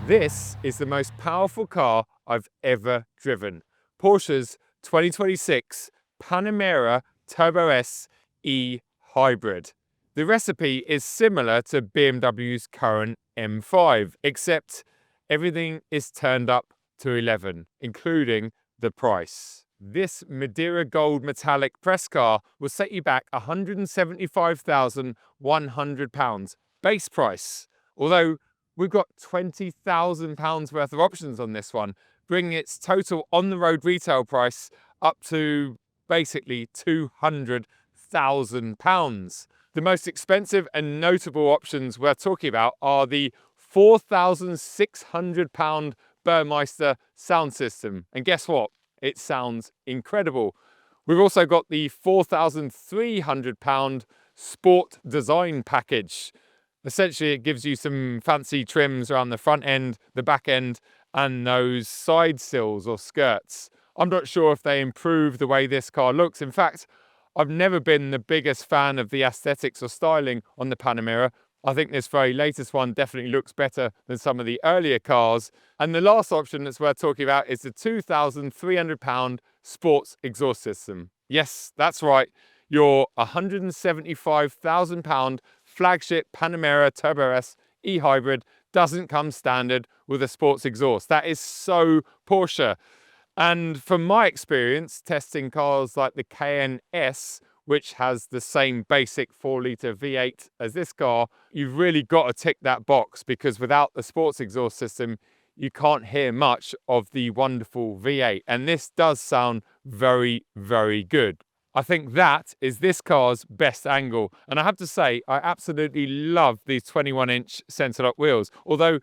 This is the most powerful car I've ever driven. Porsche's 2026 Panamera Turbo S E Hybrid. The recipe is similar to BMW's current M5, except everything is turned up to 11, including the price. This Madeira Gold metallic press car will set you back £175,100 base price. Although we've got £20,000 worth of options on this one, bringing its total on-the-road retail price up to basically £200,000. The most expensive and notable options we're talking about are the £4,600 Burmeister sound system. And guess what? It sounds incredible. We've also got the £4,300 Sport Design package. Essentially, it gives you some fancy trims around the front end, the back end, and those side sills or skirts. I'm not sure if they improve the way this car looks. In fact, I've never been the biggest fan of the aesthetics or styling on the Panamera. I think this very latest one definitely looks better than some of the earlier cars. And the last option that's worth talking about is the £2,300 sports exhaust system. Yes, that's right. Your £175,000 flagship Panamera Turbo S e-hybrid doesn't come standard with a sports exhaust. That is so Porsche. And from my experience testing cars like the Cayenne S, which has the same basic 4-litre V8 as this car, you've really got to tick that box, because without the sports exhaust system, you can't hear much of the wonderful V8. And this does sound very, very good. I think that is this car's best angle. And I have to say, I absolutely love these 21-inch centre-lock wheels. Although,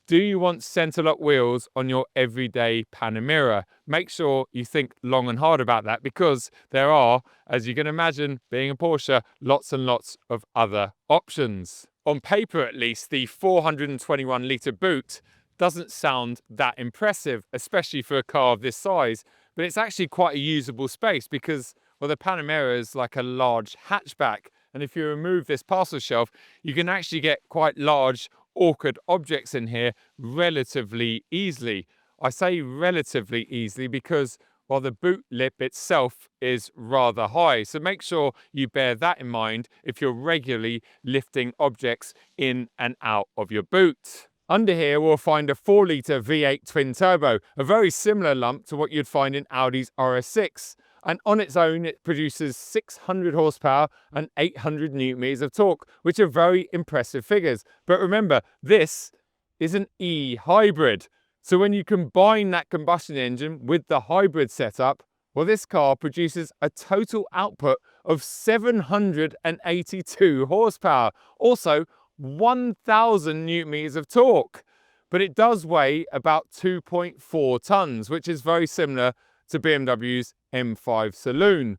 do you want centre-lock wheels on your everyday Panamera? Make sure you think long and hard about that, because there are, as you can imagine, being a Porsche, lots and lots of other options. On paper, at least, the 421-litre boot doesn't sound that impressive, especially for a car of this size, but it's actually quite a usable space because, well, the Panamera is like a large hatchback. And if you remove this parcel shelf, you can actually get quite large, awkward objects in here relatively easily. I say relatively easily because, while the boot lip itself is rather high. So make sure you bear that in mind if you're regularly lifting objects in and out of your boot. Under here, we'll find a 4-litre V8 twin turbo, a very similar lump to what you'd find in Audi's RS6. And on its own, it produces 600 horsepower and 800 newton-meters of torque, which are very impressive figures. But remember, this is an e-hybrid. So when you combine that combustion engine with the hybrid setup, well, this car produces a total output of 782 horsepower. Also, 1,000 newton-meters of torque. But it does weigh about 2.4 tons, which is very similar to BMW's M5 Saloon.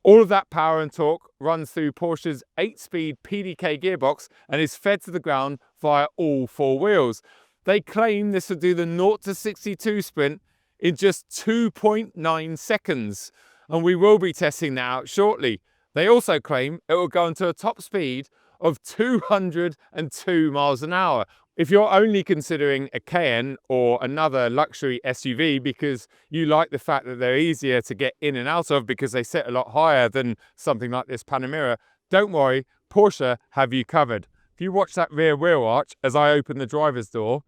All of that power and torque runs through Porsche's 8-speed PDK gearbox and is fed to the ground via all four wheels. They claim this will do the 0 to 62 sprint in just 2.9 seconds, and we will be testing that out shortly. They also claim it will go into a top speed of 202 miles an hour. If you're only considering a Cayenne or another luxury SUV because you like the fact that they're easier to get in and out of because they sit a lot higher than something like this Panamera, don't worry, Porsche have you covered. If you watch that rear wheel arch as I open the driver's door,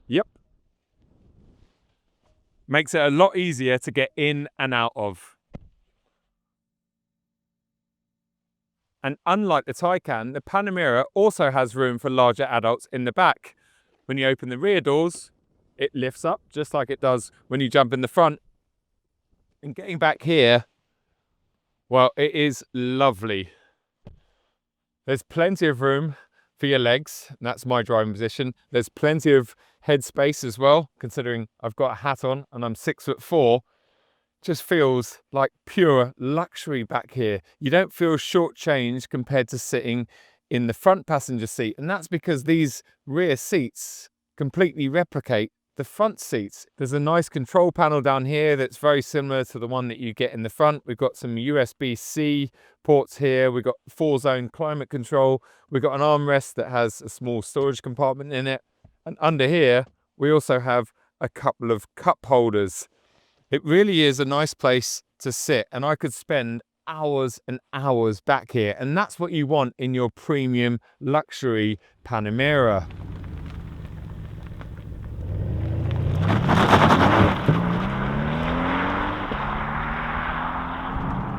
yep, makes it a lot easier to get in and out of. And unlike the Taycan, the Panamera also has room for larger adults in the back. When you open the rear doors, it lifts up just like it does when you jump in the front. And getting back here, well, it is lovely. There's plenty of room for your legs, and that's my driving position. There's plenty of head space as well, considering I've got a hat on and I'm 6'4". Just feels like pure luxury back here. You don't feel shortchanged compared to sitting in the front passenger seat. And that's because these rear seats completely replicate the front seats. There's a nice control panel down here that's very similar to the one that you get in the front. We've got some USB-C ports here. We've got 4-zone climate control. We've got an armrest that has a small storage compartment in it. And under here, we also have a couple of cup holders. It really is a nice place to sit, and I could spend hours and hours back here, and that's what you want in your premium luxury Panamera.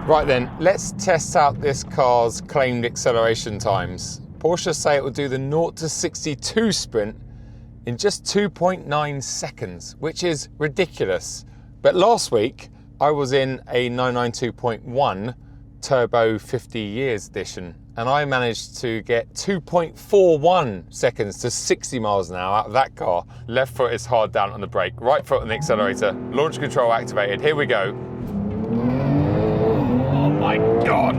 Right then, let's test out this car's claimed acceleration times. Porsche say it will do the 0 to 62 sprint in just 2.9 seconds, which is ridiculous. But last week, I was in a 992.1 Turbo 50 years edition, and I managed to get 2.41 seconds to 60 miles an hour out of that car. Left foot is hard down on the brake, right foot on the accelerator, launch control activated. Here we go. Oh my God.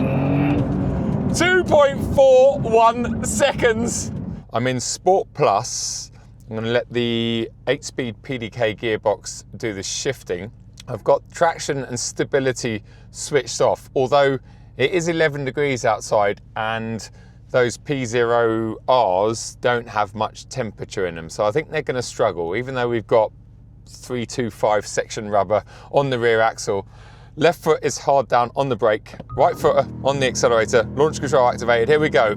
2.41 seconds. I'm in Sport Plus. I'm going to let the 8-speed PDK gearbox do the shifting. I've got traction and stability switched off, although it is 11 degrees outside and those P0Rs don't have much temperature in them. So I think they're going to struggle, even though we've got 325 section rubber on the rear axle. Left foot is hard down on the brake, right foot on the accelerator, launch control activated. Here we go.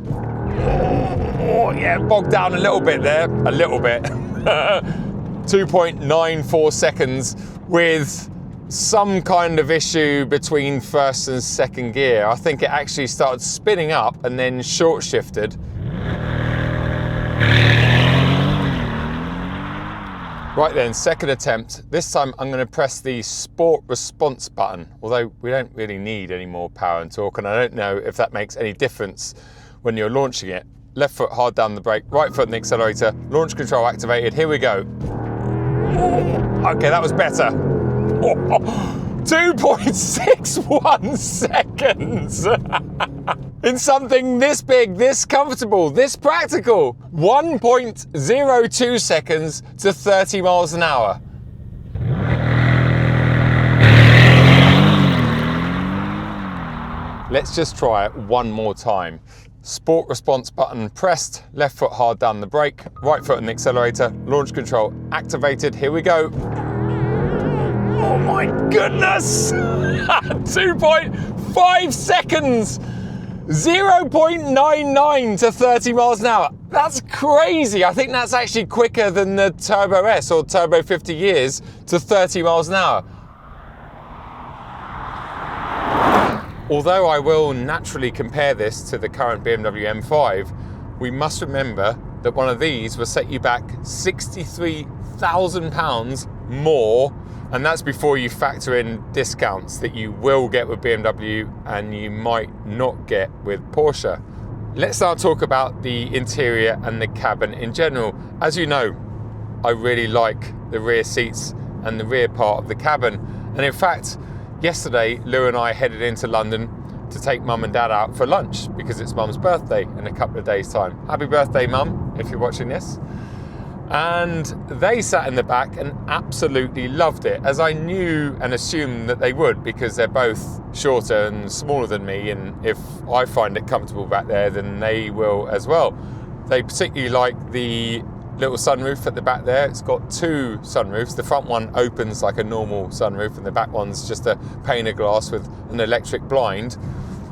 Oh yeah, bogged down a little bit there, a little bit. 2.94 seconds with some kind of issue between first and second gear. I think it actually started spinning up and then short shifted. Right then, second attempt. This time I'm going to press the sport response button, although we don't really need any more power and torque, and I don't know if that makes any difference when you're launching it. Left foot hard down the brake, right foot on the accelerator, launch control activated. Here we go. Okay, that was better. 2.61 seconds in something this big, this comfortable, this practical. 1.02 seconds to 30 miles an hour. Let's just try it one more time. Sport response button pressed, left foot hard down the brake, right foot on the accelerator, launch control activated. Here we go. Oh my goodness! 2.5 seconds! 0.99 to 30 miles an hour. That's crazy. I think that's actually quicker than the Turbo S or Turbo 50 years to 30 miles an hour. Although I will naturally compare this to the current BMW M5, we must remember that one of these will set you back £63,000 more, and that's before you factor in discounts that you will get with BMW and you might not get with Porsche. Let's now talk about the interior and the cabin in general. As you know, I really like the rear seats and the rear part of the cabin, and in fact, yesterday, Lou and I headed into London to take Mum and Dad out for lunch because it's Mum's birthday in a couple of days' time. Happy birthday, Mum, if you're watching this. And they sat in the back and absolutely loved it, as I knew and assumed that they would, because they're both shorter and smaller than me, and if I find it comfortable back there, then they will as well. They particularly like the little sunroof at the back there. It's got two sunroofs. The front one opens like a normal sunroof and the back one's just a pane of glass with an electric blind.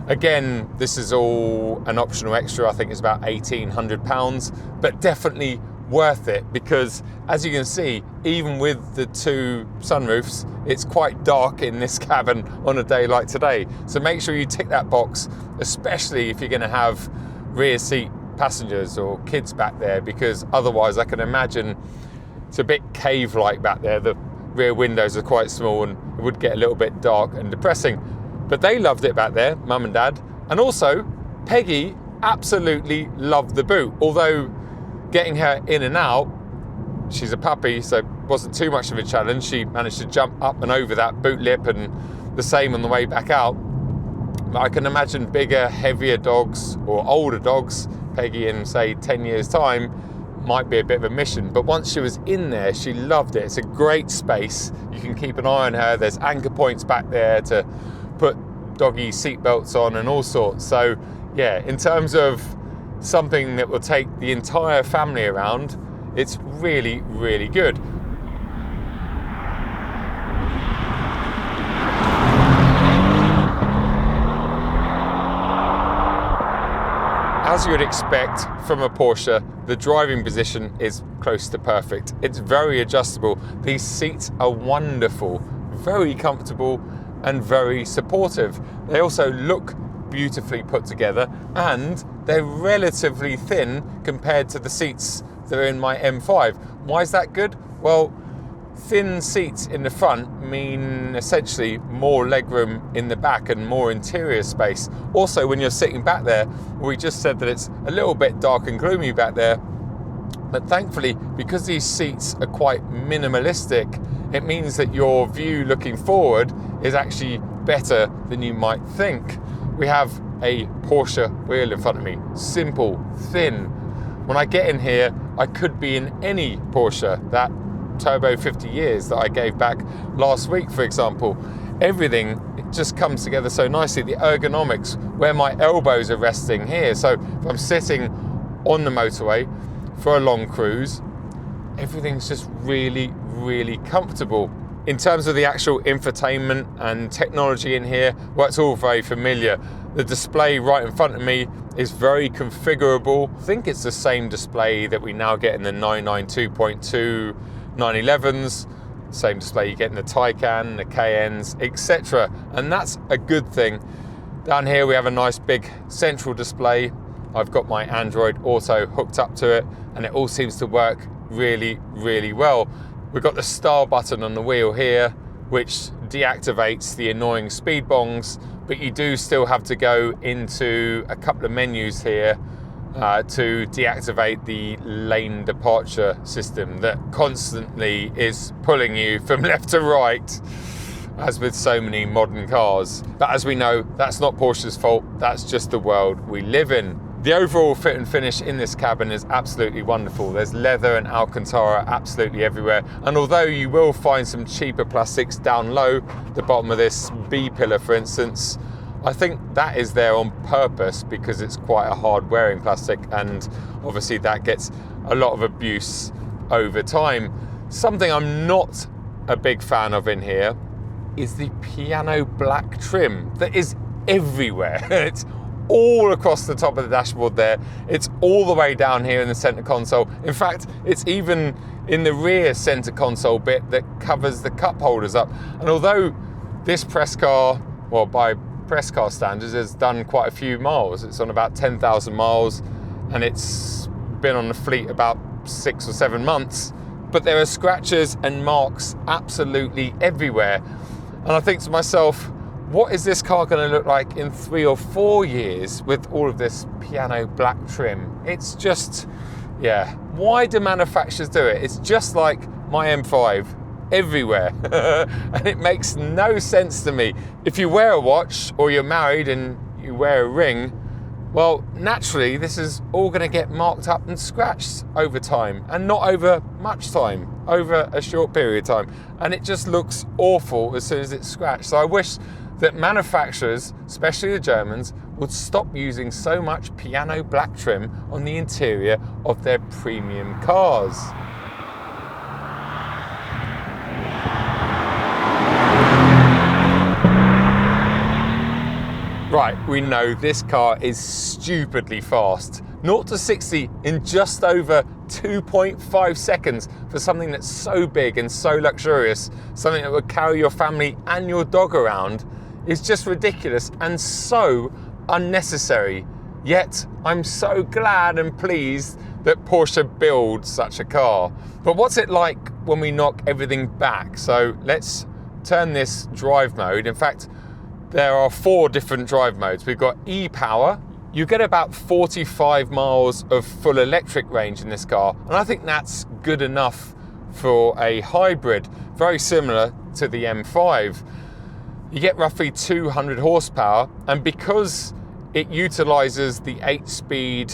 Again, this is all an optional extra. I think it's about £1,800, but definitely worth it, because as you can see, even with the two sunroofs, it's quite dark in this cabin on a day like today. So make sure you tick that box, especially if you're going to have rear seat passengers or kids back there, because otherwise I can imagine it's a bit cave-like back there. The rear windows are quite small and it would get a little bit dark and depressing. But they loved it back there, Mum and Dad. And also, Peggy absolutely loved the boot. Although getting her in and out, she's a puppy, so it wasn't too much of a challenge. She managed to jump up and over that boot lip, and the same on the way back out. But I can imagine bigger, heavier dogs or older dogs, Peggy in say 10 years time, might be a bit of a mission. But once she was in there, she loved it. It's a great space. You can keep an eye on her. There's anchor points back there to put doggy seat belts on and all sorts. So yeah, in terms of something that will take the entire family around, It's really, really good. As you would expect from a Porsche, the driving position is close to perfect. It's very adjustable. These seats are wonderful, very comfortable and very supportive. They also look beautifully put together, and they're relatively thin compared to the seats that are in my M5. Why is that good? Well, thin seats in the front mean essentially more legroom in the back and more interior space. Also, when you're sitting back there, we just said that it's a little bit dark and gloomy back there, but thankfully, because these seats are quite minimalistic, it means that your view looking forward is actually better than you might think. We have a Porsche wheel in front of me, simple, thin. When I get in here, I could be in any Porsche. That Turbo 50 years that I gave back last week, for example. Everything, it just comes together so nicely. The ergonomics, where my elbows are resting here. So if I'm sitting on the motorway for a long cruise, everything's just really, really comfortable. In terms of the actual infotainment and technology in here, well, it's all very familiar. The display right in front of me is very configurable. I think it's the same display that we now get in the 992.2 911s, same display you get in the Taycan, the Cayennes, etc. And that's a good thing. Down here we have a nice big central display. I've got my Android Auto hooked up to it, and it all seems to work really, really well. We've got the star button on the wheel here, which deactivates the annoying speed bongs, but you do still have to go into a couple of menus here to deactivate the lane departure system that constantly is pulling you from left to right, as with so many modern cars. But as we know, that's not Porsche's fault, that's just the world we live in. The overall fit and finish in this cabin is absolutely wonderful. There's leather and Alcantara absolutely everywhere. And although you will find some cheaper plastics down low, the bottom of this B-pillar for instance, I think that is there on purpose because it's quite a hard wearing plastic, and obviously that gets a lot of abuse over time. Something I'm not a big fan of in here is the piano black trim that is everywhere. It's all across the top of the dashboard there. It's all the way down here in the center console. In fact, it's even in the rear center console bit that covers the cup holders up. And although this press car, well, by press car standards, has done quite a few miles. It's on about 10,000 miles and it's been on the fleet about 6 or 7 months, but there are scratches and marks absolutely everywhere. And I think to myself, what is this car going to look like in 3 or 4 years with all of this piano black trim? It's just, yeah, why do manufacturers do it? It's just like my M5. Everywhere. And it makes no sense to me. If you wear a watch or you're married and you wear a ring, well, naturally this is all going to get marked up and scratched over time, and not over much time, over a short period of time, and it just looks awful as soon as it's scratched. So I wish that manufacturers, especially the Germans, would stop using so much piano black trim on the interior of their premium cars. Right, we know this car is stupidly fast. 0 to 60 in just over 2.5 seconds for something that's so big and so luxurious, something that would carry your family and your dog around, is just ridiculous and so unnecessary. Yet, I'm so glad and pleased that Porsche builds such a car. But what's it like when we knock everything back? So let's turn this drive mode. In fact, there are 4 different drive modes. We've got e-power. You get about 45 miles of full electric range in this car, and I think that's good enough for a hybrid, very similar to the M5. You get roughly 200 horsepower, and because it utilizes the 8-speed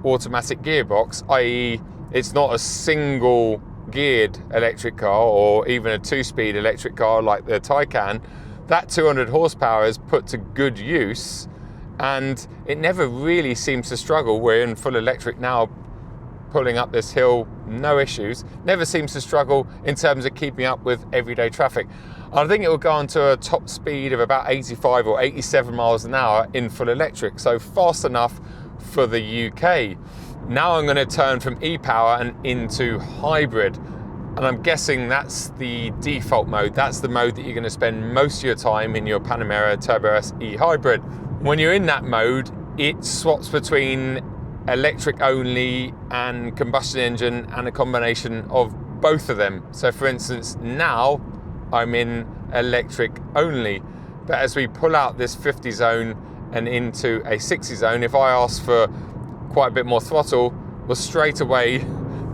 automatic gearbox, i.e. it's not a single geared electric car or even a 2-speed electric car like the Taycan, that 200 horsepower is put to good use, and it never really seems to struggle. We're in full electric now pulling up this hill, no issues. Never seems to struggle in terms of keeping up with everyday traffic. I think it will go on to a top speed of about 85 or 87 miles an hour in full electric, so fast enough for the UK. Now I'm going to turn from e-power and into hybrid, and I'm guessing that's the default mode. That's the mode that you're going to spend most of your time in your Panamera Turbo S e-hybrid. When you're in that mode, it swaps between electric only and combustion engine and a combination of both of them. So for instance, now I'm in electric only, but as we pull out this 50 zone and into a 60 zone, if I ask for quite a bit more throttle, well, straight away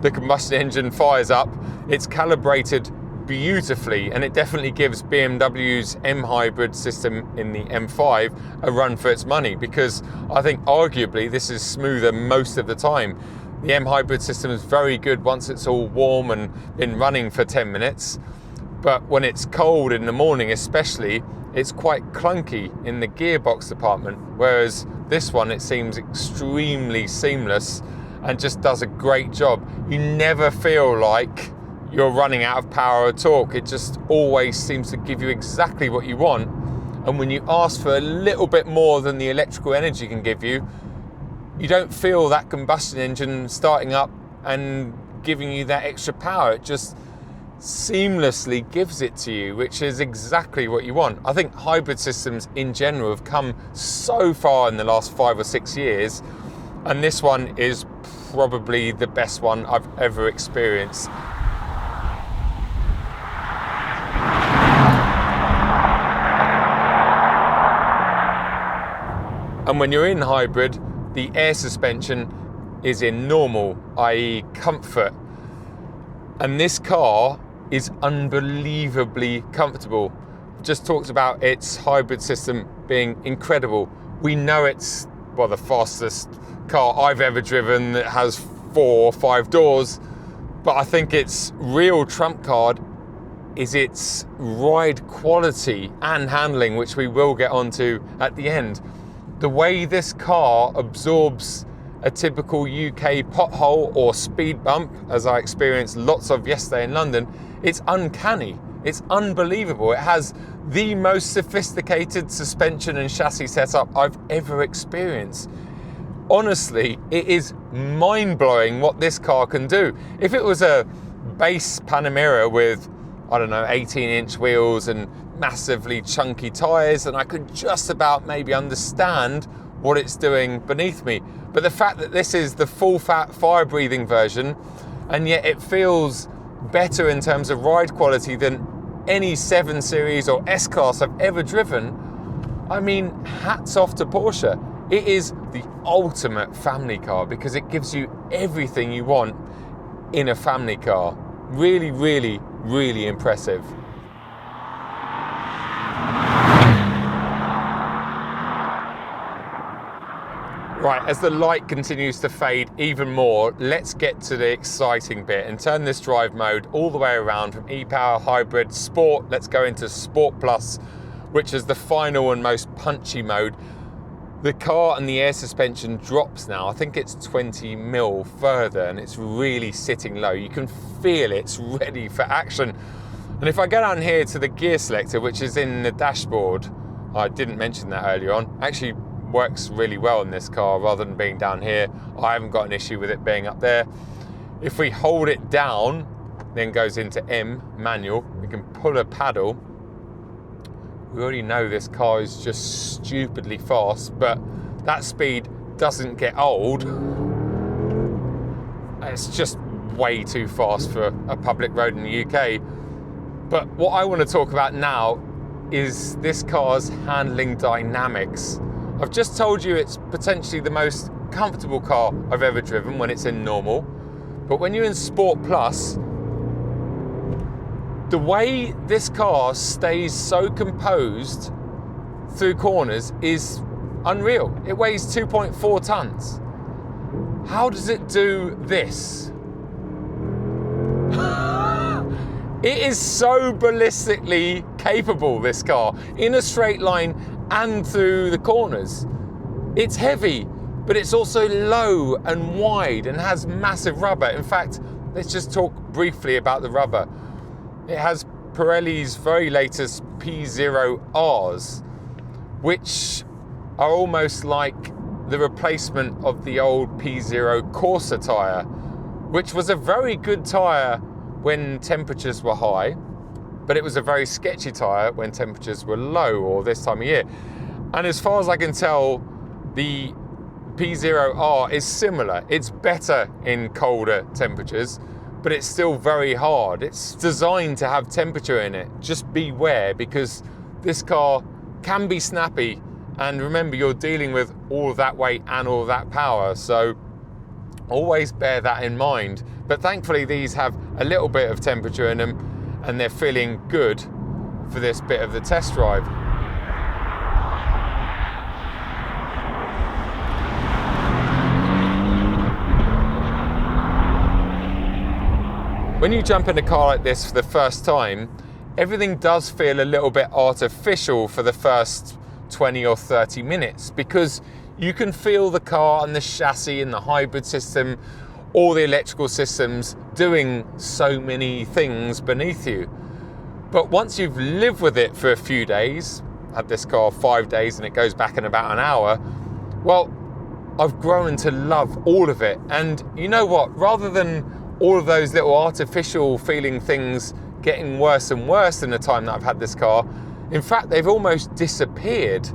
the combustion engine fires up. It's calibrated beautifully, and it definitely gives BMW's M hybrid system in the M5 a run for its money, because I think arguably this is smoother most of the time. The M hybrid system is very good once it's all warm and been running for 10 minutes, but when it's cold in the morning especially, it's quite clunky in the gearbox department, whereas this one, it seems extremely seamless and just does a great job. You never feel like you're running out of power or torque. It just always seems to give you exactly what you want. And when you ask for a little bit more than the electrical energy can give you, you don't feel that combustion engine starting up and giving you that extra power. It just seamlessly gives it to you, which is exactly what you want. I think hybrid systems in general have come so far in the last 5 or 6 years, and this one is probably the best one I've ever experienced. And when you're in hybrid, the air suspension is in normal, i.e. comfort. And this car is unbelievably comfortable. Just talked about its hybrid system being incredible. We know it's, well, the fastest car I've ever driven that has 4 or 5 doors, but I think its real trump card is its ride quality and handling, which we will get onto at the end. The way this car absorbs a typical UK pothole or speed bump, as I experienced lots of yesterday in London, it's uncanny. It's unbelievable. It has the most sophisticated suspension and chassis setup I've ever experienced. Honestly, it is mind-blowing what this car can do. If it was a base Panamera with, I don't know, 18-inch wheels and massively chunky tyres, and I could just about maybe understand what it's doing beneath me. But the fact that this is the full fat fire breathing version, and yet it feels better in terms of ride quality than any 7 Series or S-Class I've ever driven, I mean, hats off to Porsche. It is the ultimate family car because it gives you everything you want in a family car. Really, really, really impressive. Right, as the light continues to fade even more, let's get to the exciting bit and turn this drive mode all the way around from e-power, hybrid, sport. Let's go into Sport Plus, which is the final and most punchy mode. The car and the air suspension drops now. I think it's 20 mil further, and it's really sitting low. You can feel it's ready for action. And if I go down here to the gear selector, which is in the dashboard, I didn't mention that earlier on, actually works really well in this car rather than being down here. I haven't got an issue with it being up there. If we hold it down, then goes into M, manual, we can pull a paddle. We already know this car is just stupidly fast, but that speed doesn't get old. It's just way too fast for a public road in the UK. But what I want to talk about now is this car's handling dynamics. I've just told you it's potentially the most comfortable car I've ever driven when it's in normal. But when you're in Sport Plus, the way this car stays so composed through corners is unreal. It weighs 2.4 tons. How does it do this? It is so ballistically capable, this car, in a straight line and through the corners. It's heavy, but it's also low and wide and has massive rubber. In fact, let's just talk briefly about the rubber. It has Pirelli's very latest P0Rs, which are almost like the replacement of the old P0 Corsa tyre, which was a very good tyre when temperatures were high, but it was a very sketchy tyre when temperatures were low or this time of year. And as far as I can tell, the P0R is similar. It's better in colder temperatures, but it's still very hard. It's designed to have temperature in it. Just beware, because this car can be snappy, and remember, you're dealing with all of that weight and all of that power, so always bear that in mind. But thankfully these have a little bit of temperature in them, and they're feeling good for this bit of the test drive. When you jump in a car like this for the first time, everything does feel a little bit artificial for the first 20 or 30 minutes, because you can feel the car and the chassis and the hybrid system, all the electrical systems doing so many things beneath you. But once you've lived with it for a few days, had this car 5 days and it goes back in about an hour, well, I've grown to love all of it. And you know what, rather than all of those little artificial feeling things getting worse and worse in the time that I've had this car, in fact, they've almost disappeared.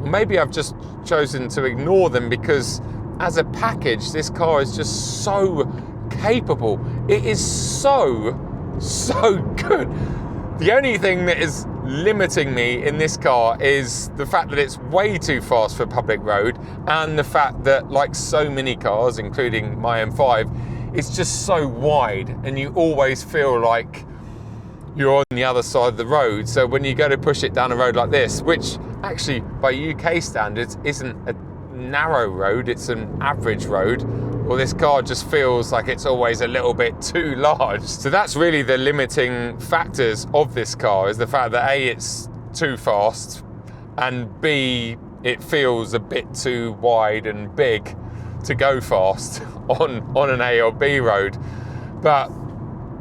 Or maybe I've just chosen to ignore them, because as a package, this car is just so capable. It is so good. The only thing that is limiting me in this car is the fact that it's way too fast for public road, and the fact that, like so many cars, including my M5, it's just so wide, and you always feel like you're on the other side of the road. So when you go to push it down a road like this, which actually by UK standards isn't a narrow road, it's an average road, well, this car just feels like it's always a little bit too large. So that's really the limiting factors of this car, is the fact that A, it's too fast, and B, it feels a bit too wide and big to go fast on an A or B road. But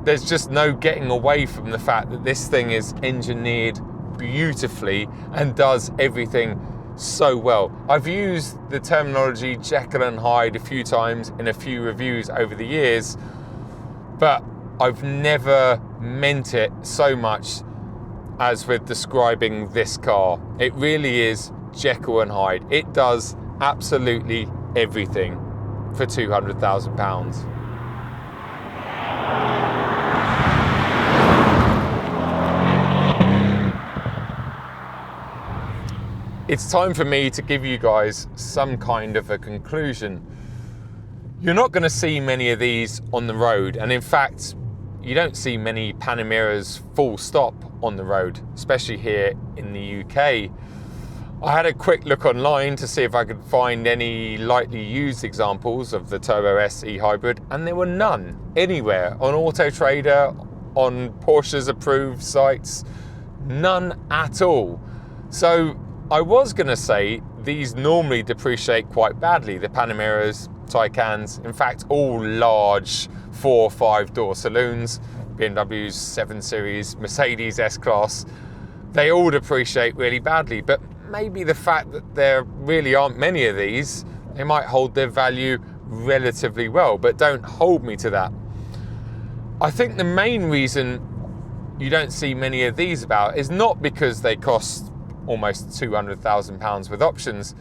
there's just no getting away from the fact that this thing is engineered beautifully and does everything so well. I've used the terminology Jekyll and Hyde a few times in a few reviews over the years, but I've never meant it so much as with describing this car. It really is Jekyll and Hyde. It does absolutely everything for £200,000. It's time for me to give you guys some kind of a conclusion. You're not going to see many of these on the road, and in fact, you don't see many Panameras full stop on the road, especially here in the UK. I had a quick look online to see if I could find any lightly used examples of the Turbo S e-hybrid, and there were none anywhere on Auto Trader, on Porsche's approved sites, none at all. So I was going to say these normally depreciate quite badly, the Panameras, Taycans, in fact all large 4 or 5 door saloons, BMW's 7 Series, Mercedes S-Class, they all depreciate really badly. But maybe the fact that there really aren't many of these, they might hold their value relatively well, but don't hold me to that. I think the main reason you don't see many of these about is not because they cost almost £200,000 with options,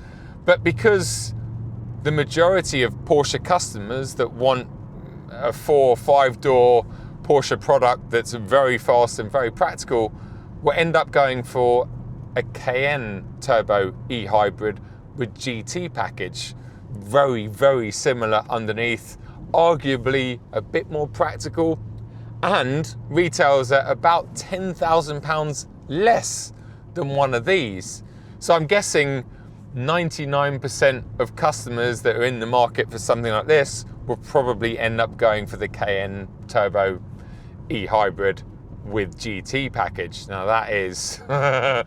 but because the majority of Porsche customers that want a 4 or 5 door Porsche product that's very fast and very practical will end up going for a Cayenne Turbo e-hybrid with GT package. Very, very similar underneath, arguably a bit more practical, and retails at about £10,000 less than one of these. So I'm guessing 99% of customers that are in the market for something like this will probably end up going for the Cayenne Turbo e-hybrid with GT package. Now that is a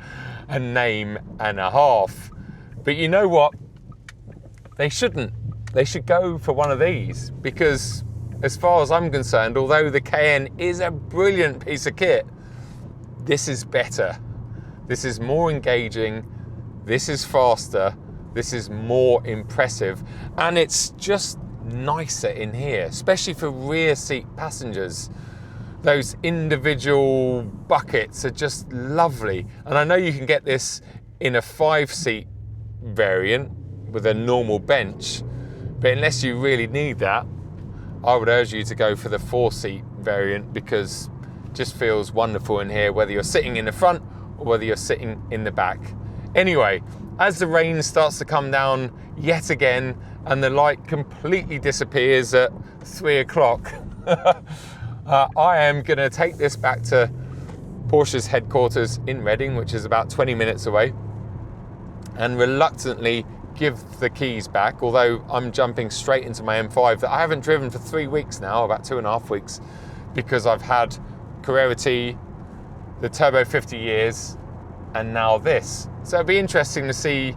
name and a half. But you know what? they shouldn't. They should go for one of these, because as far as I'm concerned, although the KN is a brilliant piece of kit, this is better. This is more engaging, this is faster, this is more impressive, and it's just nicer in here, especially for rear seat passengers. Those individual buckets are just lovely. And I know you can get this in a 5-seat variant with a normal bench, but unless you really need that, I would urge you to go for the 4-seat variant, because it just feels wonderful in here, whether you're sitting in the front or whether you're sitting in the back. Anyway, as the rain starts to come down yet again and the light completely disappears at 3 o'clock, I am going to take this back to Porsche's headquarters in Reading, which is about 20 minutes away, and reluctantly give the keys back, although I'm jumping straight into my M5 that I haven't driven for 3 weeks now, about 2.5 weeks, because I've had Carrera T, the Turbo 50 years, and now this. So it'll be interesting to see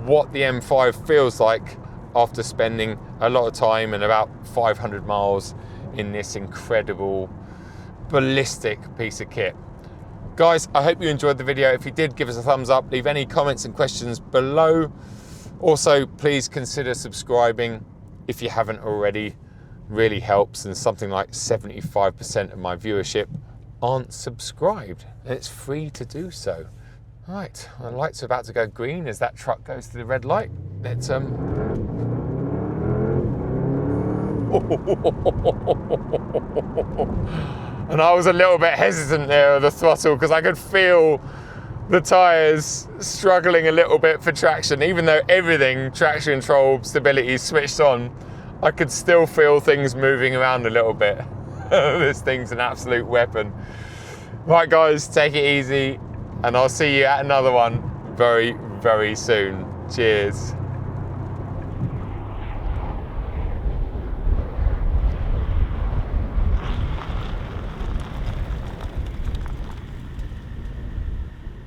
what the M5 feels like after spending a lot of time and about 500 miles in this incredible ballistic piece of kit. Guys, I hope you enjoyed the video. If you did, give us a thumbs up, leave any comments and questions below. Also, please consider subscribing if you haven't already. Really helps, and something like 75% of my viewership aren't subscribed, and it's free to do so. Right, the lights are about to go green as that truck goes to the red light. Let's and I was a little bit hesitant there at the throttle, because I could feel the tyres struggling a little bit for traction. Even though everything, traction control, stability, switched on, I could still feel things moving around a little bit. This thing's an absolute weapon. Right guys, take it easy, and I'll see you at another one very, very soon. Cheers.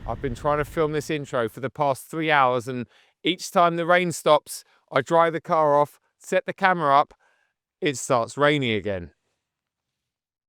I've been trying to film this intro for the past 3 hours, and each time the rain stops, I dry the car off, set the camera up, it starts raining again.